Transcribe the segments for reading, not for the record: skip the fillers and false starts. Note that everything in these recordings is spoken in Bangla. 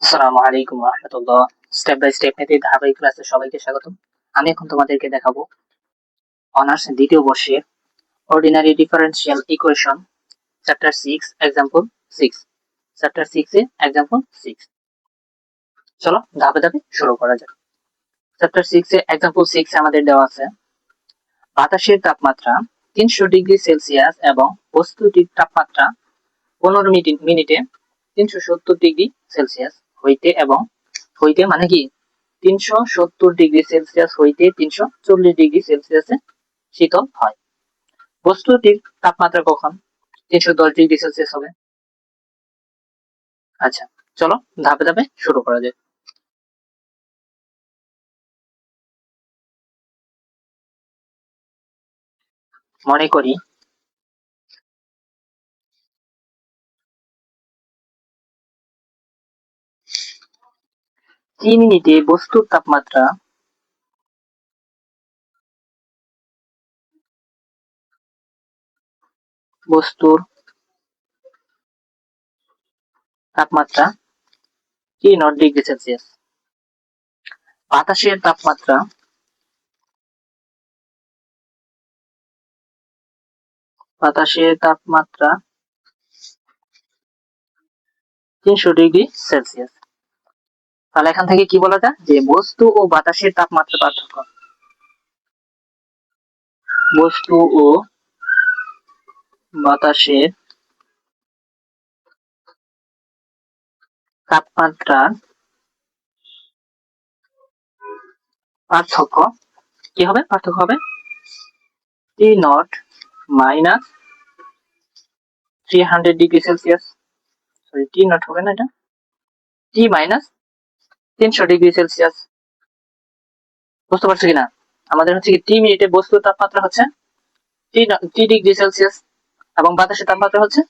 আসসালামু আলাইকুম ওয়া রাহমাতুল্লাহ। স্টেপ বাই স্টেপ নীতির ধারাবাহিক ক্লাসে সবাইকে স্বাগতম। আমি এখন তোমাদেরকে দেখাবো অনার্স দ্বিতীয় বর্ষের ordinary differential equation chapter 6 example 6। Chapter 6 a example 6। চলো ধাপে ধাপে শুরু করা যাক। চ্যাপ্টার 6 এ এক্সাম্পল 6 এ আমাদের দেওয়া আছে বাতাসের তাপমাত্রা 300 ডিগ্রি সেলসিয়াস এবং বস্তুটির তাপমাত্রা 15 মিনিটে 370 ডিগ্রি সেলসিয়াস হইতে এবং হইতে মানে কি 370 ডিগ্রি সেলসিয়াস হইতে 340 ডিগ্রি সেলসিয়াসে শীতল হয়। বস্তুটির তাপমাত্রা কখন 310 ডিগ্রি সেলসিয়াস হবে? আচ্ছা, চলো ধাপে ধাপে শুরু করা যাক। মনে করি টি মিনিটে বস্তুর তাপমাত্রা বস্তুর তাপমাত্রা T0 ডিগ্রি সেলসিয়াস। বাতাসের তাপমাত্রা বাতাসের তাপমাত্রা 300 ডিগ্রি সেলসিয়াস। তাহলে এখান থেকে কি বলা যায় যে বস্তু ও বাতাসের তাপমাত্রা পার্থক্য। বস্তু ও বাতাসের তাপমাত্রার পার্থক্য কি হবে? পার্থক্য হবে T0 minus 300 degree Celsius. Sorry, T0 হবে না, এটা T মাইনাস 300 ডিগ্রি সেলসিয়াস। বুঝতে পারছো কিনা? আমাদের হচ্ছে কি টি মিনিটে বস্তুর তাপমাত্রা হচ্ছে টি ডিগ্রি সেলসিয়াস এবং বাতাসের তাপমাত্রা হচ্ছে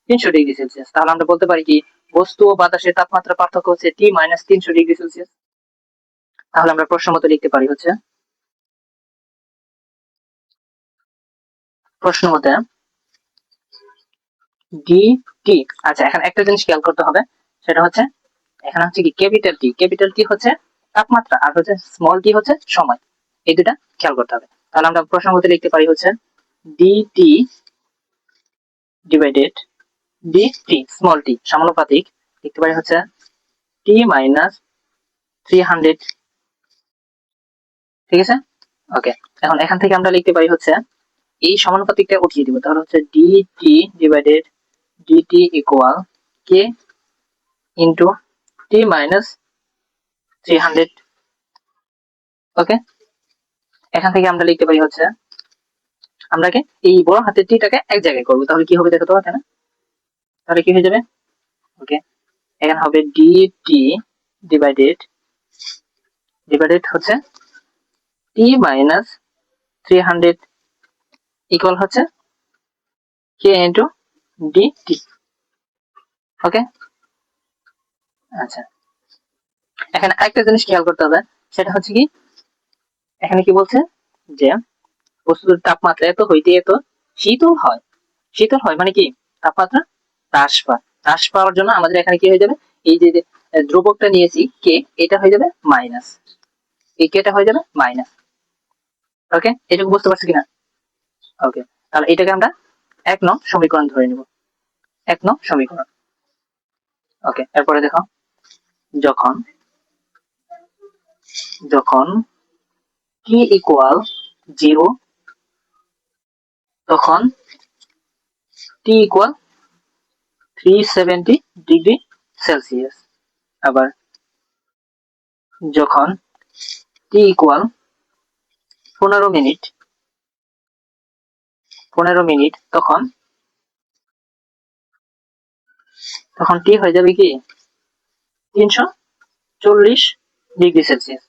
300 ডিগ্রি সেলসিয়াস। তাহলে আমরা বলতে পারি কি বস্তু ও বাতাসের তাপমাত্রা পার্থক্য হচ্ছে T মাইনাস 300 ডিগ্রি সেলসিয়াস। তাহলে আমরা প্রশ্ন মতো লিখতে পারি হচ্ছে প্রশ্ন মতে ডিটি। আচ্ছা, এখন একটা জিনিস খেয়াল করতে হবে, সেটা হচ্ছে এখানে হচ্ছে কি ক্যাপিটাল টি হচ্ছে তাপমাত্রা আর হচ্ছে স্মল টি হচ্ছে সময়। এই দুটা খেয়াল করতে হবে। তাহলে আমরা প্রশ্ন মতে লিখতে পারি হচ্ছে DT divided DT small tea সমানুপাতিক লিখতে পারি হচ্ছে টি মাইনাস 300। ঠিক আছে, ওকে। এখন এখান থেকে আমরা লিখতে পারি হচ্ছে এই সমানুপাতিকটা উঠিয়ে দিব, তাহলে হচ্ছে ডিটি ডিভাইডেড ডিটি ইকুয়াল কে ইন্টু টি মাইনাস 300। ওকে, এখান থেকে আমরা লিখতে পারি হচ্ছে আমরা এই বড় হাতের টিটাকে এক জায়গায় করবো, তাহলে কি হবে দেখো তো এখানে। তাহলে কি হয়ে যাবে? ওকে, এখানে হবে ডিটি ডিভাইডেড ডিভাইডেড হচ্ছে টি মাইনাস 300 ইকুয়াল হচ্ছে কে ইন্টু ডিটি। ওকে, আচ্ছা, এখানে আরেকটা জিনিস খেয়াল করতে হবে, সেটা হচ্ছে কি এখানে কি বলছে যে বস্তুর তাপমাত্রা এত হইতে এত শীতল হয়। শীতল হয় মানে কি তাপমাত্রা হ্রাস পাওয়ার জন্য আমাদের এখানে কি হয়ে যাবে, এই যে ধ্রুবকটা নিয়েছি কে, এটা হয়ে যাবে মাইনাস, এই কেটা হয়ে যাবে মাইনাস। ওকে, এটুকু বুঝতে পারছি কিনা? ওকে, তাহলে এটাকে আমরা 1 নং সমীকরণ ধরে নিব, 1 নং সমীকরণ। ওকে, এরপরে দেখো যখন যখন টি ইকুয়াল 0 তখন টি ইকুয়াল 370 ডিগ্রি সেলসিয়াস। আবার যখন টি ইকুয়াল 15 মিনিট তখন টি হয়ে যাবে কি 340 ডিগ্রি সেলসিয়াস।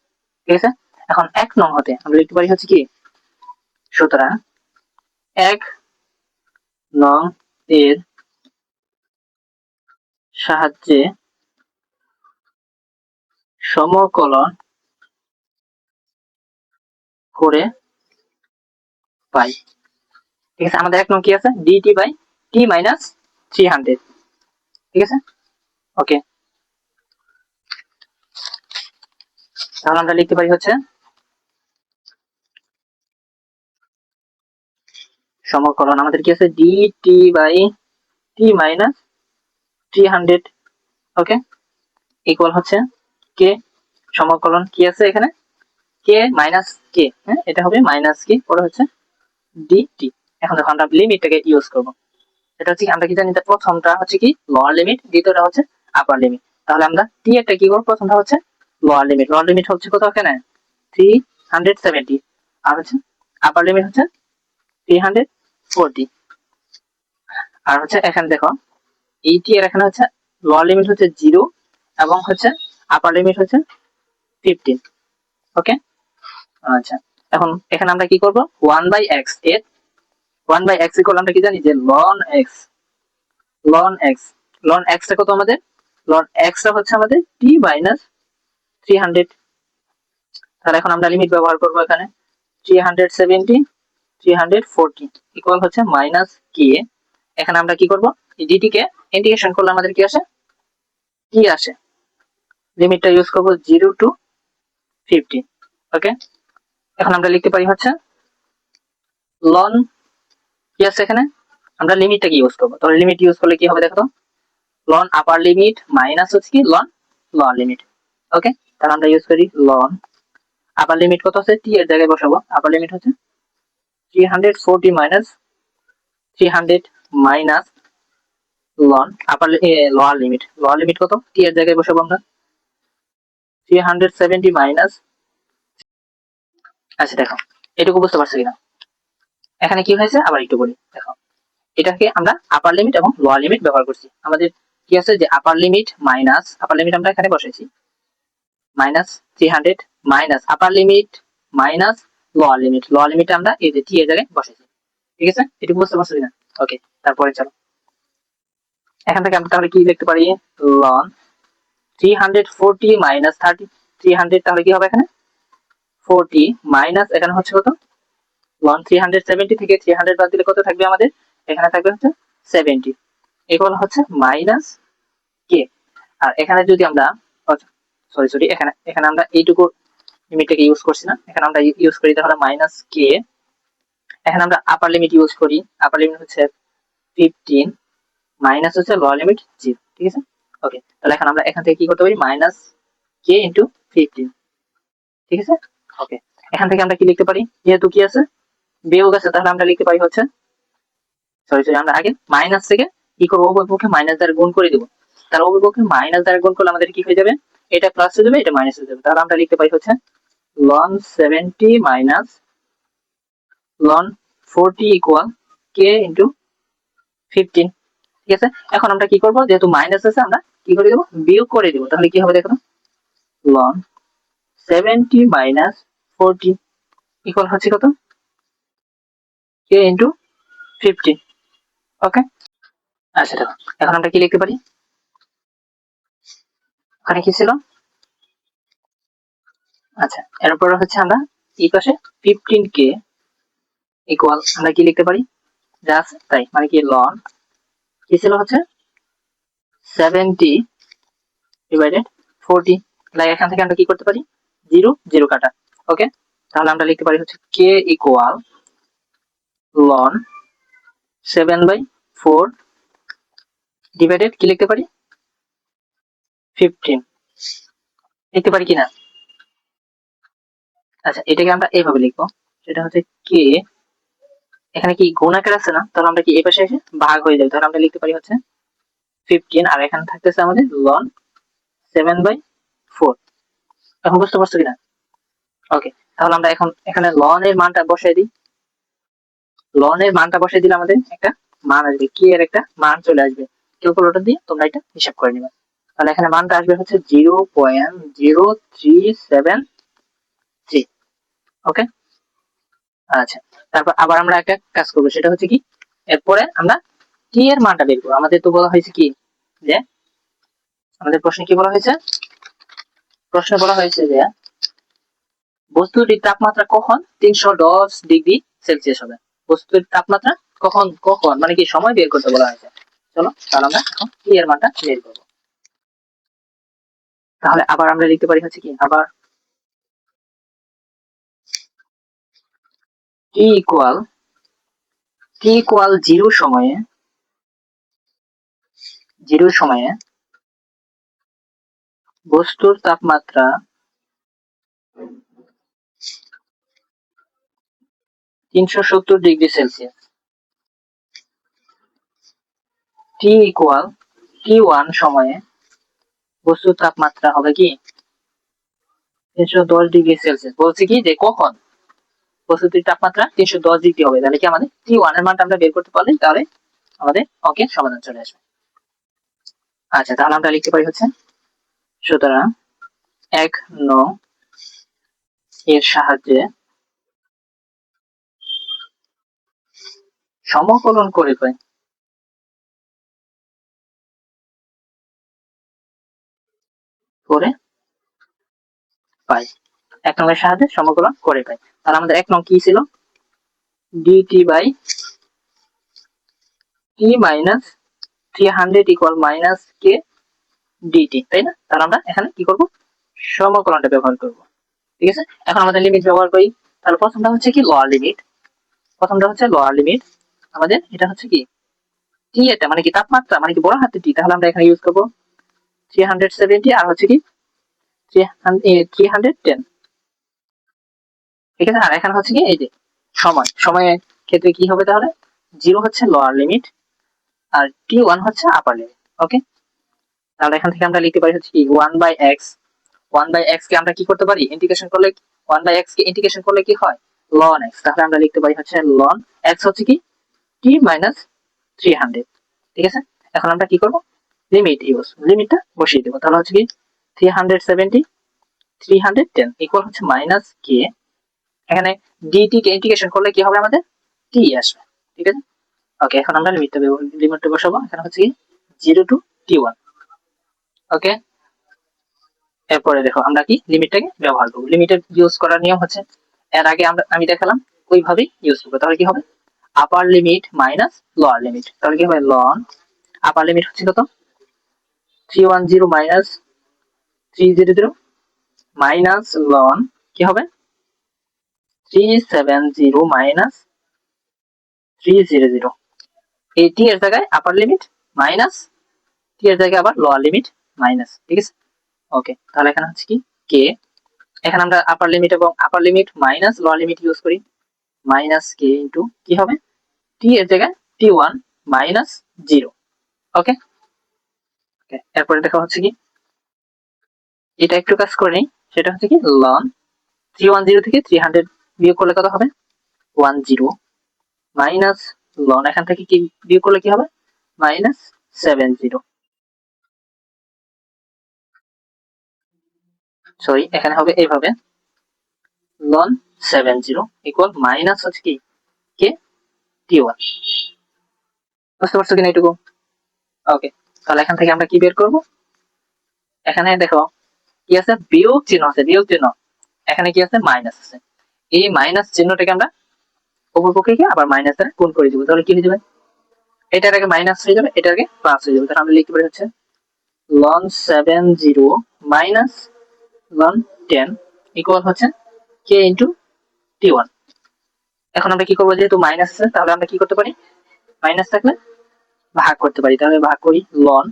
ঠিক আছে, এখন 1 নং হতে আমরা লিখতে পারি হচ্ছে কি, সুতরাং 1 নং এর সাহায্যে সমকলন করে পাই। ঠিক আছে, আমাদের 1 নং কি আছে, ডিটি বাই টি মাইনাস 300। ঠিক আছে, ওকে, তাহলে আমরা লিখতে পারি হচ্ছে সমাকলন আমাদের কি আছে d t by t minus 300, okay, equal হচ্ছে কে, সমাকলন কি আছে এখানে কে মাইনাস কে, হ্যাঁ এটা হবে মাইনাস কে, পরে হচ্ছে ডিটি। এখন দেখো আমরা লিমিটটাকে ইউজ করব। এটা হচ্ছে আমরা কি জানি, প্রথমটা হচ্ছে কি লোয়ার লিমিট, দ্বিতীয়টা হচ্ছে আপার লিমিট। তাহলে আমরা টি একটা কি করব, প্রথমটা হচ্ছে লোয়ার লিমিট, লোয়ার লিমিট হচ্ছে কত এখানে 370, আর হচ্ছে আপার লিমিট হচ্ছে 340। আর হচ্ছে এখানে দেখো এইটি এর এখানে হচ্ছে লোয়ার লিমিট হচ্ছে 0 এবং হচ্ছে আপার লিমিট হচ্ছে 15, ওকে। আচ্ছা, এখন এখানে আমরা কি করব 1/x এর 1/x ইকুয়াল আমরা কি জানি যে ln x টা কত আমাদের, ln x টা হচ্ছে আমাদের t মাইনাস 300। তাহলে এখন আমরা লিমিট ব্যবহার করব এখানে 370 340 ইকুয়াল হচ্ছে মাইনাস কে। এখানে আমরা কি করব এই dt কে ইন্টিগ্রেশন করলে আমাদের কি আসে t আসে, লিমিটটা ইউজ করব 0 to 50, ওকে। এখন আমরা লিখতে পারি হচ্ছে ln কি আছে এখানে, আমরা লিমিটটা কি ইউজ করব, তাহলে লিমিট ইউজ করলে কি হবে দেখো তো, ln আপার লিমিট মাইনাস হচ্ছে কি ln লোয়ার লিমিট, ওকে। তাহলে আমরা ইউজ করি ln আপার লিমিট কত আছে t এর জায়গায় বসাবো, আপার লিমিট হচ্ছে 340 minus 300 minus ln upper lower limit কত t এর জায়গায় বসাবো আমরা 370 মাইনাস। আচ্ছা দেখো এটুকু বুঝতে পারছো কিনা, এখানে কি হয়েছে আবার একটু বলি দেখো, এটাকে আমরা আপার লিমিট এবং লোয়ার লিমিট ব্যবহার করছি। আমাদের কি আছে যে আপার লিমিট মাইনাস আপার লিমিট আমরা এখানে বসাইছি মাইনাস 300 মাইনাস আপার লিমিট মাইনাস লোয়ার লিমিট আমরা এই যে টি এর জায়গায় বসাইছি, ঠিক আছে, এটুকু বুঝতে পারছো কিনা, ওকে। তারপরে চলো এখান থেকে আমরা তাহলে কি লিখতে পারি ln 340 মাইনাস 30 300, তাহলে কি হবে এখানে 40 মাইনাস এখানে হচ্ছে কত ln 370 থেকে 300 বাদ দিলে কত থাকবে আমাদের, এখানে থাকবে হচ্ছে 70 ইকুয়াল হচ্ছে মাইনাস কে। আর এখানে যদি আমরা সরি এখানে এখানে আমরা এইটুকু লিমিটটাকে ইউজ করছি না, এখানে আমরা ইউজ করি তাহলে মাইনাস কে। এখানে আমরা আপার লিমিট ইউজ করি, আপার লিমিট হচ্ছে 15 মাইনাস হচ্ছে লোয়ার লিমিট 0, ঠিক আছে, ওকে। তাহলে এখন আমরা এখান থেকে কি করতে পারি মাইনাস কে ইন্টু 15, ঠিক আছে, ওকে। এখান থেকে আমরা কি লিখতে পারি, যেহেতু কি আছে বিয়োগ আছে তাহলে আমরা লিখতে পারি হচ্ছে সরি আমরা আগে মাইনাস থেকে কি করবো উভয় পক্ষে মাইনাস দ্বারা গুণ করে দিব, তাহলে উভয় পক্ষে মাইনাস দ্বারা গুণ করলে আমাদের কি হয়ে যাবে, এটা প্লাস হয়ে যাবে এটা মাইনাস হয়ে যাবে, তাহলে আমরা লিখতে পারি হচ্ছে ln 70 মাইনাস ln 40 ইকুয়াল কে ইন্টু 15, ঠিক আছে। এখন আমরা কি করব, যেহেতু মাইনাস আছে আমরা কি করে দেব বিয়োগ করে দিব, তাহলে কি হবে দেখো ln 70 মাইনাস 40 ইকুয়াল হচ্ছে কত কে ইন্টু 15, ওকে। আচ্ছা দেখো এখন আমরা কি লিখতে পারি, ওখানে কি ছিল, আচ্ছা এরপর হচ্ছে আমরা এই পাশে 15 কে ইকুয়াল আমরা কি লিখতে পারি জাস্ট তাই, মানে কি ln কি ছিল হচ্ছে 70 ডিভাইডেড 40, তাহলে এখান থেকে আমরা কি করতে পারি 0 0 কাটা, ওকে। তাহলে আমরা লিখতে পারি হচ্ছে কে ইকুয়াল ln 7/4 ডিভাইডেড কি লিখতে পারি 15 লিখতে পারি কিনা। আচ্ছা এটাকে আমরা এইভাবে লিখবো, সেটা হচ্ছে কে এখানে কি গুণ আকার আছে না, তাহলে আমরা কি এই পাশে এসে ভাগ হয়ে যাবে, তাহলে আমরা লিখতে পারি হচ্ছে 15 আর এখানে থাকতেছে আমাদের ln 7/4। এখন বুঝতে পারছো কিনা, ওকে। তাহলে আমরা এখন এখানে ln এর মানটা বসাই দিই, ln এর মানটা বসাই দিলে আমাদের একটা মান আসবে, কি এর একটা মান চলে আসবে, ক্যালকুলেটর দিয়ে তোমরা এটা হিসাব করে নিবে। তাহলে এখানে মানটা আসবে হচ্ছে 0.0373, ওকে। আচ্ছা তারপর আবার আমরা একটা কাজ করবো, সেটা হচ্ছে কি এরপরে আমরা টি এর মানটা বের করবো। আমাদের তো বলা হয়েছে কি যে আমাদের প্রশ্নে কি বলা হয়েছে, প্রশ্নে বলা হয়েছে যে বস্তুটির তাপমাত্রা কখন 310 ডিগ্রি সেলসিয়াস হবে, বস্তুর তাপমাত্রা কখন কখন মানে কি সময় বের করতে বলা হয়েছে। চলো তাহলে আমরা এখন টি এর মানটা বের করবো। তাহলে আবার আমরা লিখতে পারি হচ্ছে কি আবার টি ইকুয়াল 0 সময়ে বস্তুর তাপমাত্রা 370 degree Celsius. T equal T1 সময়ে বস্তুর তাপমাত্রা হবে কি 310 ডিগ্রি সেলসিয়াস। বলছি কি যে কখন বস্তুটির তাপমাত্রা 310 ডিগ্রি হবে, তাহলে কি আমাদের T1 এর মানটা আমরা বের করতে পারলে তাহলে আমাদের অঙ্কের সমাধান চলে আসবে। আচ্ছা, তাহলে আমরা লিখতে পারি হচ্ছে, সুতরাং 1 এর সাহায্যে সমকলন করে পাই করে পাই 1 নং এর সাহায্যে সমকলন করে পাই। তাহলে আমাদের 1 নং কি ছিল, dt by t minus 300 equal minus k dt, তাই না? তাহলে আমরা এখানে কি করব, সমকলনটা ব্যবহার করব। ঠিক আছে, এখন আমাদের লিমিট ব্যবহার করি। তাহলে প্রথমটা হচ্ছে কি লোয়ার লিমিট, আমাদের এটা হচ্ছে কি টি এটা মানে কি তাপমাত্রা মানে কি বড় হাতে টি, তাহলে আমরা এখানে ইউজ করব 370 আর হচ্ছে কি 310। ঠিক আছে, আর এখানে হচ্ছে কি এই যে সময়ের ক্ষেত্রে কি হবে, তাহলে 0 হচ্ছে লোয়ার লিমিট আর T1 হচ্ছে আপার লিমিট। ওকে, তাহলে এখান থেকে আমরা লিখতে পারি হচ্ছে কি 1/x কে আমরা কি করতে পারি, ইন্টিগ্রেশন করলে 1/x কে ইন্টিগ্রেশন করলে কি হয় ln x। তাহলে আমরা লিখতে পারি হচ্ছে ln x হচ্ছে কি t মাইনাস 300। ঠিক আছে, এখন আমরা কি করব, লিমিটটা বসিয়ে দেব। তাহলে হচ্ছে কি 370 310 ইকুয়াল হচ্ছে মাইনাস k, এখানে dt কে ইন্টিগ্রেশন করলে কি হবে আমাদের t আসবে। ঠিক আছে, ওকে, এখন আমরা লিমিটটা বসাবো। এখানে হচ্ছে কি 0 to t1। ওকে, এরপরে দেখো আমরা কি লিমিটটাকে ব্যবহার করব। লিমিটের ইউজ করার নিয়ম হচ্ছে এর আগে আমি দেখালাম ওইভাবেই ইউজ করব। তাহলে কি হবে, আপার লিমিট মাইনাস লোয়ার লিমিট। তাহলে কি হবে লন আপার লিমিট হচ্ছে কত 310 মাইনাস 300 মাইনাস লন কি হবে 370 মাইনাস 300। এই টি এর জায়গায় আপার লিমিট মাইনাস টি এর জায়গায় আবার লোয়ার লিমিট মাইনাস। ঠিক আছে, ওকে, তাহলে এখানে হচ্ছে কি কে, এখানে আমরা আপার limit minus lower limit use করি, মাইনাস কে ইন্টু কি হবে টি এর জায়গায় T1 মাইনাস 0। ওকে, এরপরে দেখা হচ্ছে কি এটা একটু কাজ করে নেই, সেটা হচ্ছে কি লন 310 থেকে 300 বিয়োগ করলে কত হবে 10 মাইনাস লন এখান থেকে কি বিয়োগ করলে কি হবে মাইনাস 70। সরি, এখানে হবে এইভাবে লন 70 ইকুয়াল মাইনাস হচ্ছে কি কে T1। বুঝতে পারছো কিনা এটুকু? ওকে, তাহলে এখান থেকে আমরা কি বের করব, এখানে দেখো কি আছে বিয়োগ চিহ্ন আছে, এখানে কি আছে মাইনাস আছে, এই মাইনাস চিহ্নটাকে আমরা উপর পক্ষে আবার মাইনাস দ্বারা গুণ করে দিব। তাহলে কি হয়ে যাবে, এটার আগে মাইনাস হয়ে যাবে, এটার আগে প্লাস হয়ে যাবে। তাহলে আমরা লিখতে পারি হচ্ছে ln 70 মাইনাস ln 10 ইকুয়াল হচ্ছে k ইন্টু T1। এখন আমরা কি করবো, যেহেতু মাইনাস আছে তাহলে আমরা কি করতে পারি, মাইনাস থাকলে ভাগ করতে পারি। তাহলে ভাগ করি ln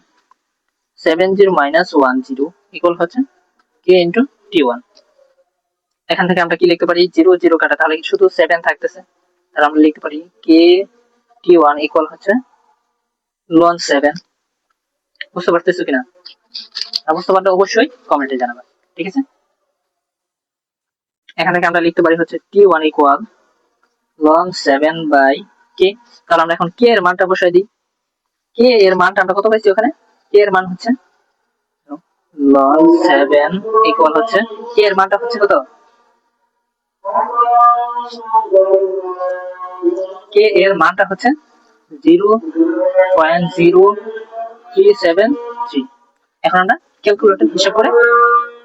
70 মাইনাস 10 ইকুয়াল হচ্ছে k ইন্টু T1। এখান থেকে আমরা কি লিখতে পারি 0 0 কাটা, তাহলে শুধু 7 থাকতেছে। তাহলে আমরা লিখতে পারি k T1 ইকুয়াল হচ্ছে ln 7। বুঝতে পারতেছো কিনা? বুঝতে পারলে অবশ্যই কমেন্টে জানাবেন। ঠিক আছে, এখান থেকে আমরা লিখতে পারি হচ্ছে T1 equal ln 7 by k। তাহলে আমরা এখন k এর মানটা বসাই দিই। k এর মানটা আমরা কত পাইছি, ওখানে k এর মান হচ্ছে ln 7 ইকুয়াল হচ্ছে k এর মানটা হচ্ছে কত, k এর মানটা হচ্ছে 0.0373। এখন আমরা ক্যালকুলেটর হিসাব করে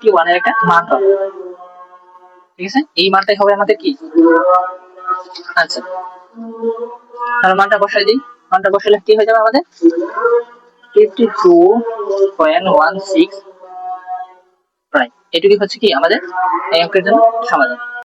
T1 এর একটা মান পাবো। ঠিক আছে, এই মানটাই হবে আমাদের কি, আচ্ছা, তাহলে মানটা বসাই দিই। মানটা বসালে কি হয়ে যাবে আমাদের 52.16 প্রায়। এটুকুই হচ্ছে কি আমাদের এই অঙ্কের জন্য সমাধান।